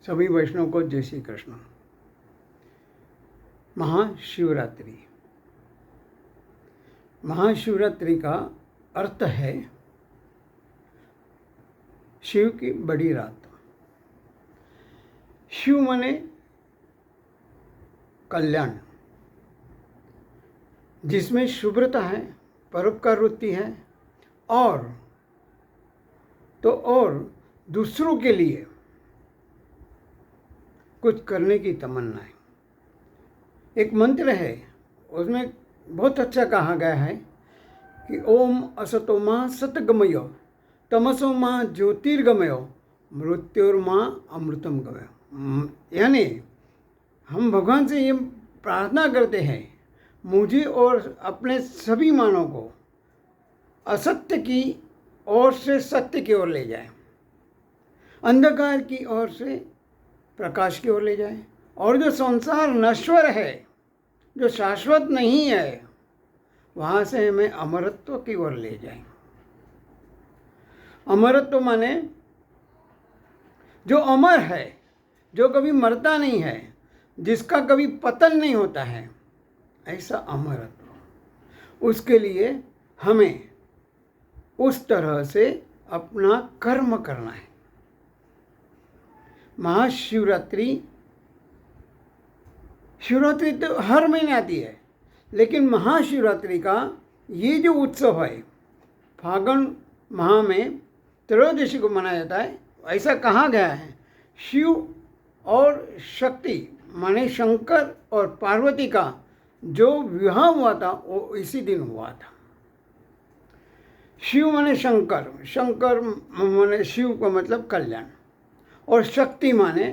सभी वैष्णव को जय श्री कृष्ण। महाशिवरात्रि। महाशिवरात्रि का अर्थ है शिव की बड़ी रात। शिव माने कल्याण, जिसमें शुभ्रता है, परोपकार वृत्ति है और दूसरों के लिए कुछ करने की तमन्ना है। एक मंत्र है, उसमें बहुत अच्छा कहा गया है कि ओम असतो मां सतगमयो तमसो मां ज्योतिर्गमयो मृत्युर्मां अमृतम गमयो। यानी हम भगवान से ये प्रार्थना करते हैं, मुझे और अपने सभी मानव को असत्य की ओर से सत्य की ओर ले जाए, अंधकार की ओर से प्रकाश की ओर ले जाए, और जो संसार नश्वर है, जो शाश्वत नहीं है, वहाँ से हमें अमरत्व की ओर ले जाए। अमरत्व माने जो अमर है, जो कभी मरता नहीं है, जिसका कभी पतन नहीं होता है, ऐसा अमरत्व। उसके लिए हमें उस तरह से अपना कर्म करना है। महाशिवरात्रि, शिवरात्रि तो हर महीने आती है, लेकिन महाशिवरात्रि का ये जो उत्सव है फागुन माह में त्रयोदशी को मनाया जाता है। ऐसा कहा गया है, शिव और शक्ति माने शंकर और पार्वती का जो विवाह हुआ था वो इसी दिन हुआ था। शिव माने शंकर, शंकर माने शिव का मतलब कल्याण, और शक्ति माने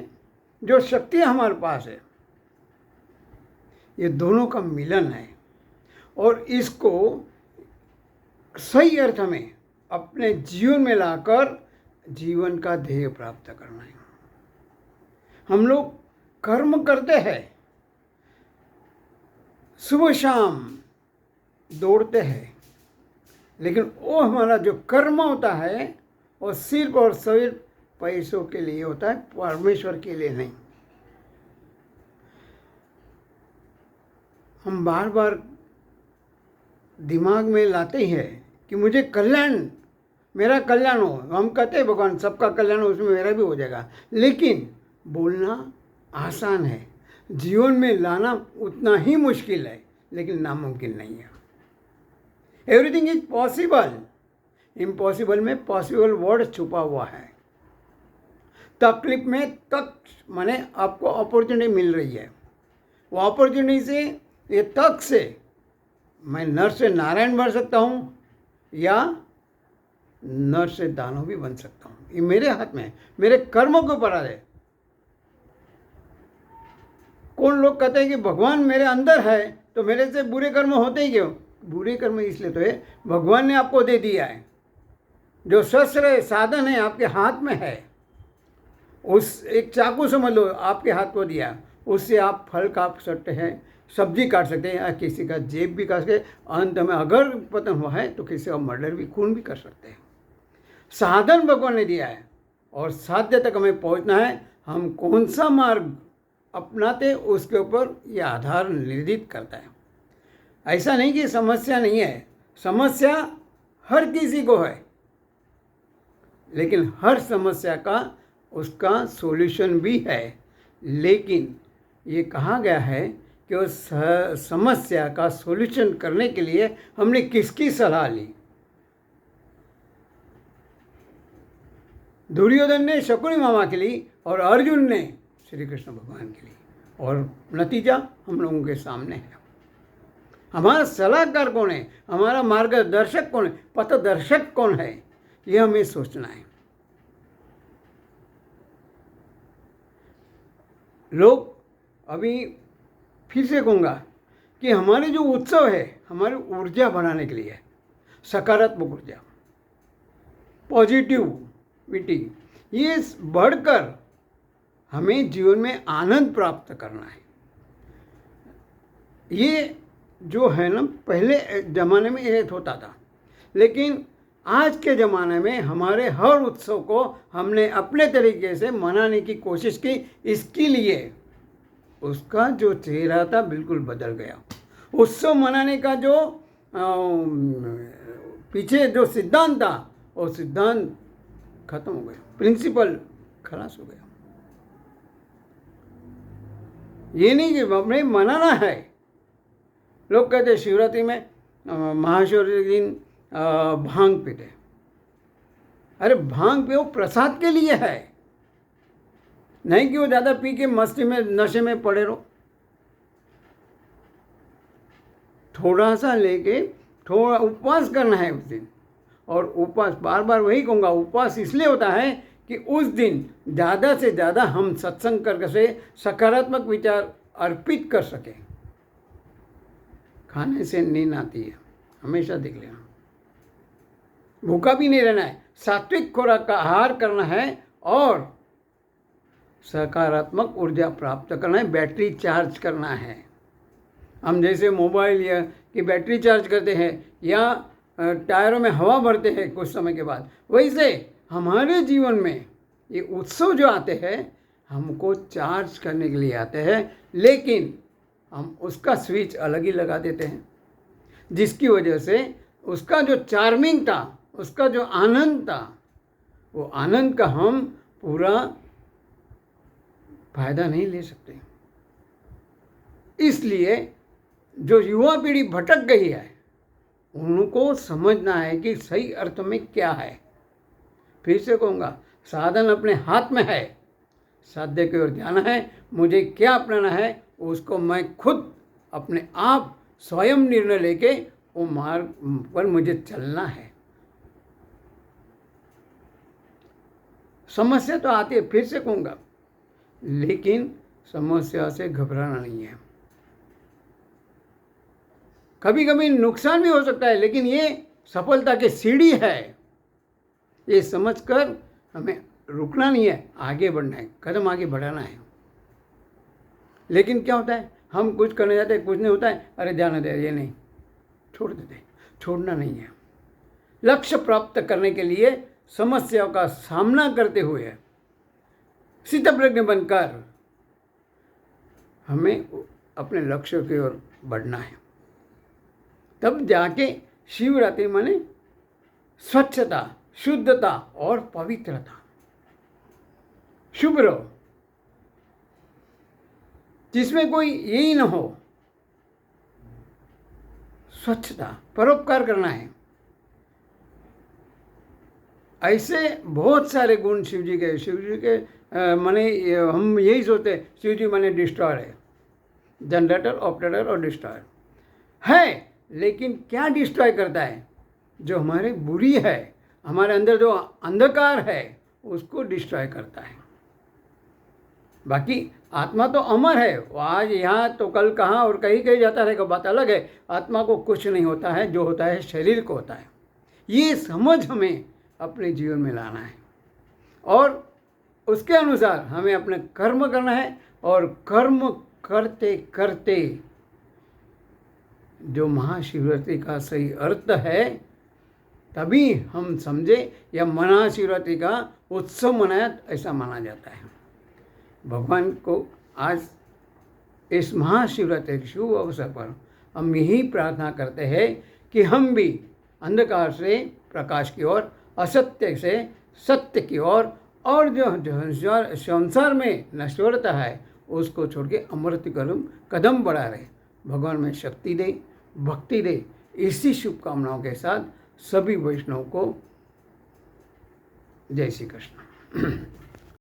जो शक्ति हमारे पास है, ये दोनों का मिलन है। और इसको सही अर्थ में अपने जीवन में लाकर जीवन का ध्येय प्राप्त करना है। हम लोग कर्म करते हैं, सुबह शाम दौड़ते हैं, लेकिन वो हमारा जो कर्म होता है वो सिर्फ और सिर्फ पैसों के लिए होता है, परमेश्वर के लिए नहीं। हम बार बार दिमाग में लाते हैं कि मुझे कल्याण, मेरा कल्याण हो। हम कहते हैं भगवान सबका कल्याण हो, उसमें मेरा भी हो जाएगा, लेकिन बोलना आसान है, जीवन में लाना उतना ही मुश्किल है, लेकिन नामुमकिन नहीं है। एवरीथिंग इज पॉसिबल, इम्पॉसिबल में पॉसिबल वर्ड छुपा हुआ है। तकलीफ में तक माने आपको अपॉर्चुनिटी मिल रही है, वो अपॉर्चुनिटी से, ये तक से मैं नर से नारायण बन सकता हूँ या नर से दानव भी बन सकता हूँ। ये मेरे हाथ में है, मेरे कर्मों के ऊपर है। कौन लोग कहते हैं कि भगवान मेरे अंदर है तो मेरे से बुरे कर्म होते ही क्यों? बुरे कर्म इसलिए तो है, भगवान ने आपको दे दिया है। जो शस्त्र है, साधन है, आपके हाथ में है। उस एक चाकू समझ लो, आपके हाथ को दिया, उससे आप फल काट सकते हैं, सब्जी काट सकते हैं, या किसी का जेब भी काट सकते हैं। अंत में अगर पतन हुआ है तो किसी का मर्डर भी, खून भी कर सकते हैं। साधन भगवान ने दिया है और साध्य तक हमें पहुंचना है। हम कौन सा मार्ग अपनाते उसके ऊपर ये आधार निर्धारित करता है। ऐसा नहीं कि समस्या नहीं है, समस्या हर किसी को है, लेकिन हर समस्या का उसका सॉल्यूशन भी है। लेकिन ये कहा गया है कि उस समस्या का सॉल्यूशन करने के लिए हमने किसकी सलाह ली? दुर्योधन ने शकुनी मामा के लिए और अर्जुन ने श्री कृष्ण भगवान के लिए, और नतीजा हम लोगों के सामने है। हमारा सलाहकार कौन है, हमारा मार्गदर्शक कौन है, पथदर्शक कौन है, ये हमें सोचना है। लोग, अभी फिर से कहूँगा कि हमारे जो उत्सव है हमारी ऊर्जा बढ़ाने के लिए है, सकारात्मक ऊर्जा, पॉजिटिविटी, ये बढ़कर हमें जीवन में आनंद प्राप्त करना है। ये जो है ना, पहले ज़माने में ये होता था, लेकिन आज के ज़माने में हमारे हर उत्सव को हमने अपने तरीके से मनाने की कोशिश की, इसके लिए उसका जो चेहरा था बिल्कुल बदल गया। उत्सव मनाने का जो पीछे जो सिद्धांत था वो सिद्धांत खत्म हो गया, प्रिंसिपल खलास हो गया। ये नहीं कि हमें मनाना है। लोग कहते हैं शिवरात्रि में महाशिवरात्रि के दिन भांग पीते। अरे भांग पियो प्रसाद के लिए है, नहीं कि वो ज़्यादा पी के मस्ती में नशे में पड़े रहो। थोड़ा सा लेके थोड़ा उपवास करना है उस दिन। और उपवास बार बार वही कहूँगा, उपवास इसलिए होता है कि उस दिन ज़्यादा से ज़्यादा हम सत्संग करके से सकारात्मक विचार अर्पित कर सकें। खाने से नींद आती है, हमेशा देख लेना। भूखा भी नहीं रहना है, सात्विक खुराक का आहार करना है और सकारात्मक ऊर्जा प्राप्त करना है, बैटरी चार्ज करना है। हम जैसे मोबाइल या की बैटरी चार्ज करते हैं या टायरों में हवा भरते हैं कुछ समय के बाद, वैसे हमारे जीवन में ये उत्सव जो आते हैं हमको चार्ज करने के लिए आते हैं, लेकिन हम उसका स्विच अलग ही लगा देते हैं, जिसकी वजह से उसका जो चार्मिंग था, उसका जो आनंद था, वो आनंद का हम पूरा फायदा नहीं ले सकते। इसलिए जो युवा पीढ़ी भटक गई है उनको समझना है कि सही अर्थ में क्या है। फिर से कहूँगा, साधन अपने हाथ में है, साध्य की ओर जाना है। मुझे क्या अपनाना है उसको मैं खुद अपने आप स्वयं निर्णय लेके वो मार्ग पर मुझे चलना है। समस्या तो आती है, फिर से कहूँगा, लेकिन समस्या से घबराना नहीं है। कभी कभी नुकसान भी हो सकता है, लेकिन ये सफलता की सीढ़ी है। ये समझकर हमें रुकना नहीं है, आगे बढ़ना है, कदम आगे बढ़ाना है। लेकिन क्या होता है, हम कुछ करने जाते हैं, कुछ नहीं होता है, अरे जाने दे, ये नहीं, छोड़ देते। छोड़ना नहीं है। लक्ष्य प्राप्त करने के लिए समस्याओं का सामना करते हुए स्थितप्रज्ञ बनकर हमें अपने लक्ष्य की ओर बढ़ना है। तब जाके शिवरात्रि माने स्वच्छता, शुद्धता और पवित्रता। शुभ रहो, जिसमें कोई यही न हो। स्वच्छता, परोपकार करना है। ऐसे बहुत सारे गुण शिव जी के माने हम यही सोचते शिव जी माने डिस्ट्रॉयर है, जनरेटर, ऑपरेटर और डिस्ट्रॉयर है। लेकिन क्या डिस्ट्रॉय करता है? जो हमारे बुरी है, हमारे अंदर जो अंधकार है उसको डिस्ट्रॉय करता है। बाकी आत्मा तो अमर है, वो आज यहाँ तो कल कहाँ और कहीं कहीं जाता रहेगा, बात अलग है। आत्मा को कुछ नहीं होता है, जो होता है शरीर को होता है। ये समझ हमें अपने जीवन में लाना है और उसके अनुसार हमें अपने कर्म करना है। और कर्म करते करते जो महाशिवरात्रि का सही अर्थ है तभी हम समझे, या महाशिवरात्रि का उत्सव मनाया ऐसा माना जाता है। भगवान को आज इस महाशिवरात्रि के शुभ अवसर पर हम यही प्रार्थना करते हैं कि हम भी अंधकार से प्रकाश की ओर, असत्य से सत्य की ओर, और जो संसार में नश्वरता है उसको छोड़ के अमृत कदम बढ़ा रहे। भगवान में शक्ति दे, भक्ति दे। इसी शुभकामनाओं के साथ सभी वैष्णव को जय श्री कृष्ण।